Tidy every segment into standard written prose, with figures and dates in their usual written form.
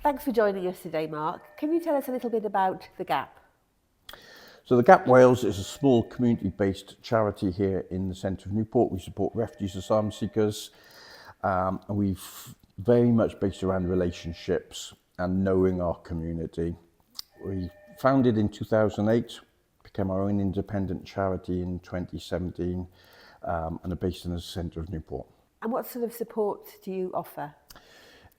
Thanks for joining us today, Mark. Can you tell us a little bit about The Gap? So the Gap Wales is a small community-based charity here in the centre of Newport. We support refugees, asylum seekers, and we've very much based around relationships and knowing our community. We founded in 2008, became our own independent charity in 2017, and are based in the centre of Newport. And what sort of support do you offer?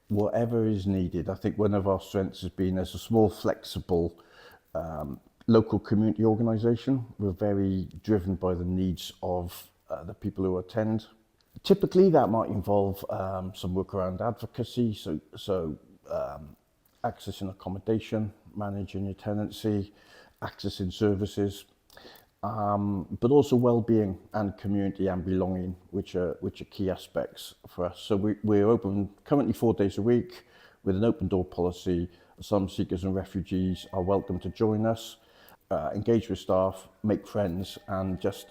Whatever is needed. I think one of our strengths has been as a small, flexible local community organisation. We're very driven by the needs of the people who attend. Typically, that might involve some work around advocacy, so accessing accommodation, managing your tenancy, accessing services, but also well-being and community and belonging, which are key aspects for us. So we're open currently 4 days a week with an open door policy. Asylum seekers and refugees are welcome to join us, engage with staff, make friends, and just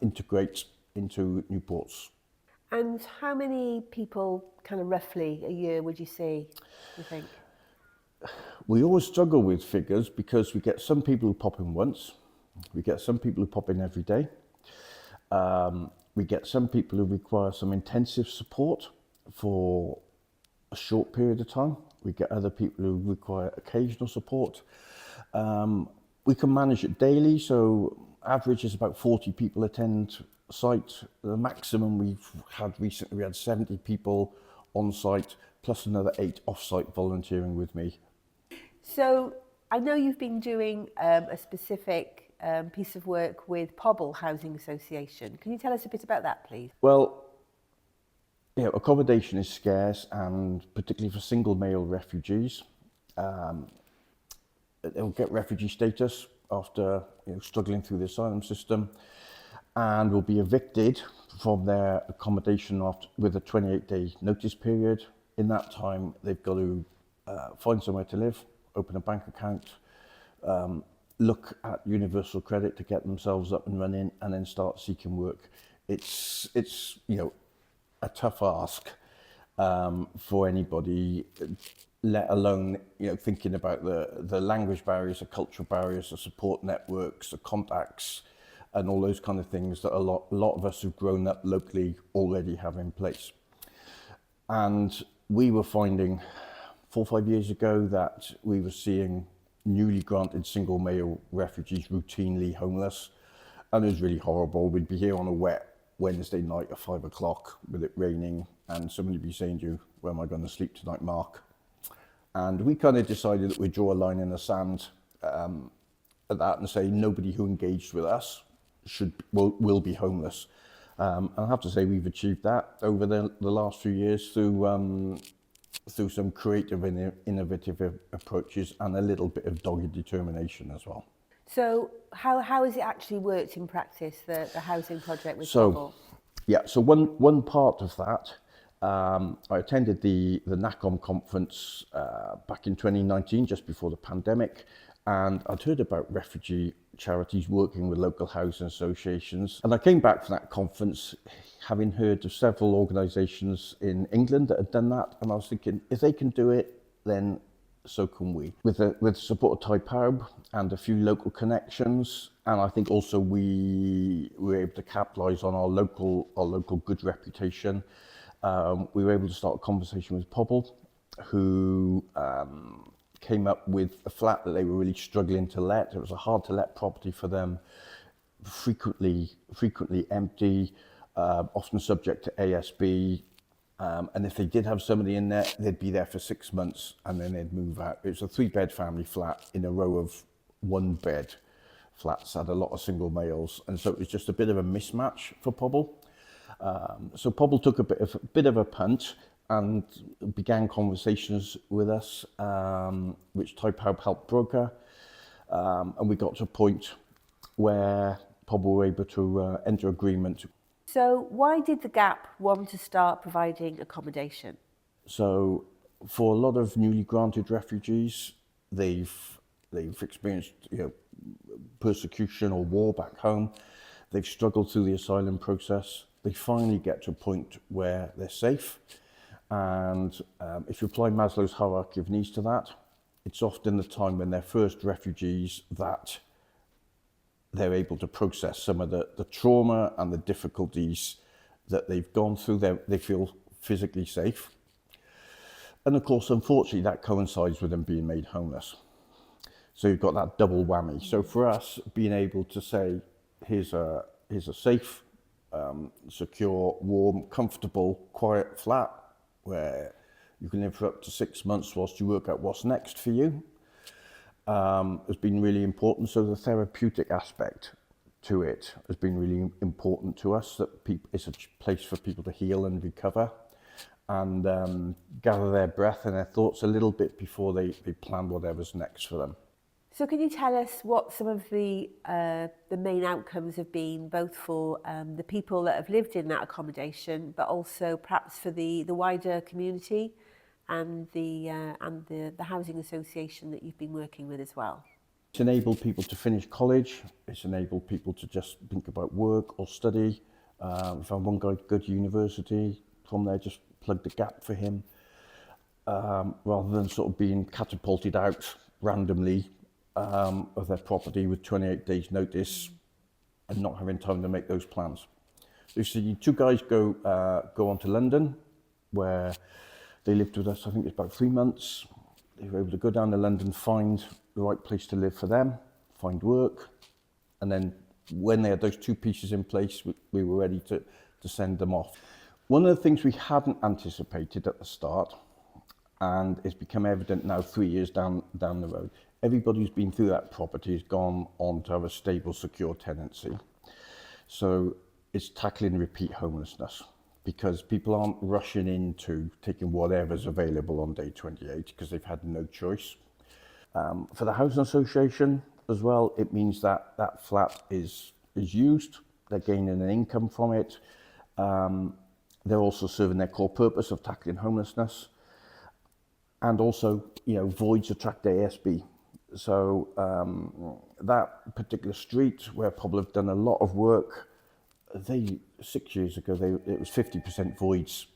integrate into Newport's. And how many people, kind of roughly, a year would you see, you think? We always struggle with figures because we get some people who pop in once, we get some people who pop in every day, we get some people who require some intensive support for a short period of time, we get other people who require occasional support. We can manage it daily, so average is about 40 people attend site. The maximum we've had recently, we had 70 people on site, plus another 8 off-site volunteering with me. So I know you've been doing a specific piece of work with Pobl Housing Association. Can you tell us a bit about that, please? Well, accommodation is scarce, and particularly for single male refugees. They'll get refugee status after struggling through the asylum system, and will be evicted from their accommodation with a 28-day notice period. In that time, they've got to find somewhere to live, open a bank account, look at universal credit to get themselves up and running, and then start seeking work. It's a tough ask for anybody, let alone thinking about the language barriers, the cultural barriers, the support networks, the contacts, and all those kind of things that a lot of us who've grown up locally already have in place. And we were finding 4 or 5 years ago that we were seeing newly granted single male refugees routinely homeless, and it was really horrible. We'd be here on a wet Wednesday night at 5 o'clock with it raining, and somebody would be saying to you, "Where am I going to sleep tonight, Mark?" And we kind of decided that we'd draw a line in the sand at that and say nobody who engaged with us will be homeless. And I have to say we've achieved that over the last few years through some creative and innovative approaches and a little bit of dogged determination as well. So how has it actually worked in practice, the housing project with Pobl? So one part of that, I attended the NACOM conference back in 2019, just before the pandemic, and I'd heard about refugee charities working with local housing associations. And I came back from that conference having heard of several organisations in England that had done that, and I was thinking, if they can do it, then so can we. With the support of Pobl and a few local connections, and I think also we were able to capitalise on our local good reputation. We were able to start a conversation with Pobl, who came up with a flat that they were really struggling to let. It was a hard to let property for them, frequently empty, often subject to ASB. And if they did have somebody in there, they'd be there for 6 months and then they'd move out. It was a 3-bed family flat in a row of 1-bed flats, had a lot of single males. And so it was just a bit of a mismatch for Pobl. So Pobl took a bit of a punt and began conversations with us, which Pobl helped broker. And we got to a point where Pobl were able to enter agreement. So why did The Gap want to start providing accommodation? So for a lot of newly granted refugees, they've experienced persecution or war back home. They've struggled through the asylum process. They finally get to a point where they're safe And if you apply Maslow's hierarchy of needs to that, it's often the time when they're first refugees that they're able to process some of the trauma and the difficulties that they've gone through. They feel physically safe. And of course, unfortunately, that coincides with them being made homeless. So you've got that double whammy. So for us, being able to say, here's a safe, secure, warm, comfortable, quiet flat where you can live for up to 6 months whilst you work out what's next for you, has been really important. So the therapeutic aspect to it has been really important to us, that it's a place for people to heal and recover and gather their breath and their thoughts a little bit before they plan whatever's next for them. So can you tell us what some of the main outcomes have been, both for the people that have lived in that accommodation, but also perhaps for the wider community and the housing association that you've been working with as well? It's enabled people to finish college. It's enabled people to just think about work or study. We found one guy good university. From there, just plugged the gap for him, rather than sort of being catapulted out randomly of their property with 28 days notice and not having time to make those plans. So you see two guys go on to London, where they lived with us, I think it's about 3 months. They were able to go down to London, find the right place to live for them, find work, and then when they had those two pieces in place, we were ready to send them off. One of the things we hadn't anticipated at the start, and it's become evident now 3 years down the road, everybody who's been through that property has gone on to have a stable, secure tenancy. So it's tackling repeat homelessness, because people aren't rushing into taking whatever's available on day 28 because they've had no choice. For the housing association as well, it means that that flat is used, they're gaining an income from it. They're also serving their core purpose of tackling homelessness. And also, voids attract ASB. So that particular street where Pobl have done a lot of work, 6 years ago, it was 50% voids,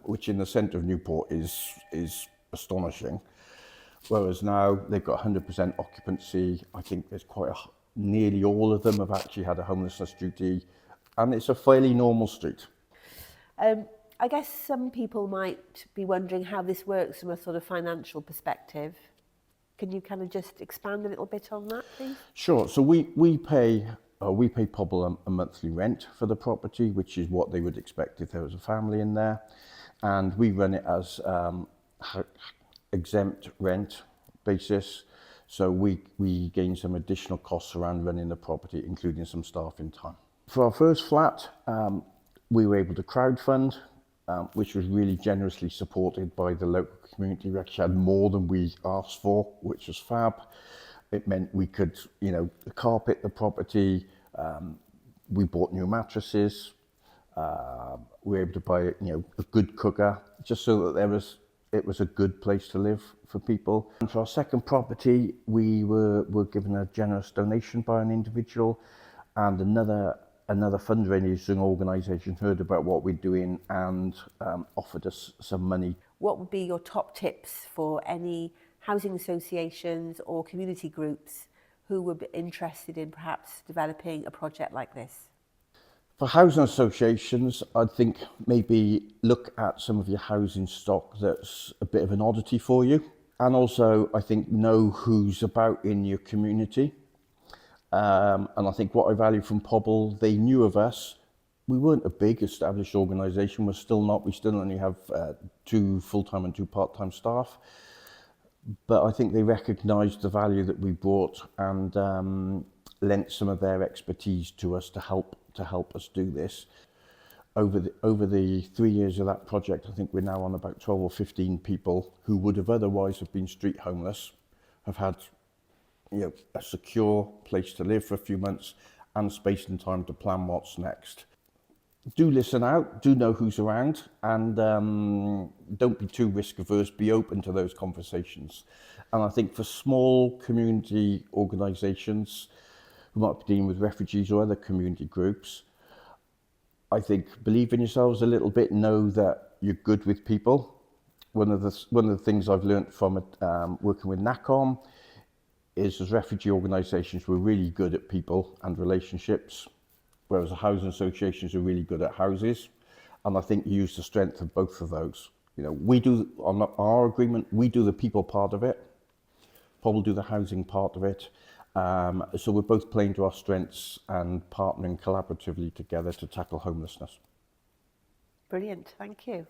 which in the centre of Newport is astonishing. Whereas now they've got 100% occupancy. I think there's nearly all of them have actually had a homelessness duty, and it's a fairly normal street. I guess some people might be wondering how this works from a sort of financial perspective. Can you kind of just expand a little bit on that, please? Sure. So we pay Pobl a monthly rent for the property, which is what they would expect if there was a family in there, and we run it as exempt rent basis. So we gain some additional costs around running the property, including some staffing time. For our first flat, we were able to crowdfund, which was really generously supported by the local community. We actually had more than we asked for, which was fab. It meant we could, carpet the property. We bought new mattresses. We were able to buy, a good cooker, just so that it was a good place to live for people. And for our second property, we were given a generous donation by an individual, and another fundraising organisation heard about what we're doing and offered us some money. What would be your top tips for any housing associations or community groups who would be interested in perhaps developing a project like this? For housing associations, I'd think maybe look at some of your housing stock that's a bit of an oddity for you. And also, I think, know who's about in your community. And I think what I value from Pobl, they knew of us. We weren't a big established organisation, we're still not. We still only have 2 full-time and 2 part-time staff. But I think they recognised the value that we brought and lent some of their expertise to us to help us do this. Over the 3 years of that project, I think we're now on about 12 or 15 people who would have otherwise have been street homeless, have had a secure place to live for a few months and space and time to plan what's next. Do listen out, do know who's around, and don't be too risk averse, be open to those conversations. And I think for small community organisations who might be dealing with refugees or other community groups, I think believe in yourselves a little bit, know that you're good with people. One of the things I've learnt from it, working with NACOM is as refugee organisations, we're really good at people and relationships, whereas the housing associations are really good at houses. And I think you use the strength of both of those. You know, we do, on our agreement, we do the people part of it, Pobl do the housing part of it. So we're both playing to our strengths and partnering collaboratively together to tackle homelessness. Brilliant, thank you.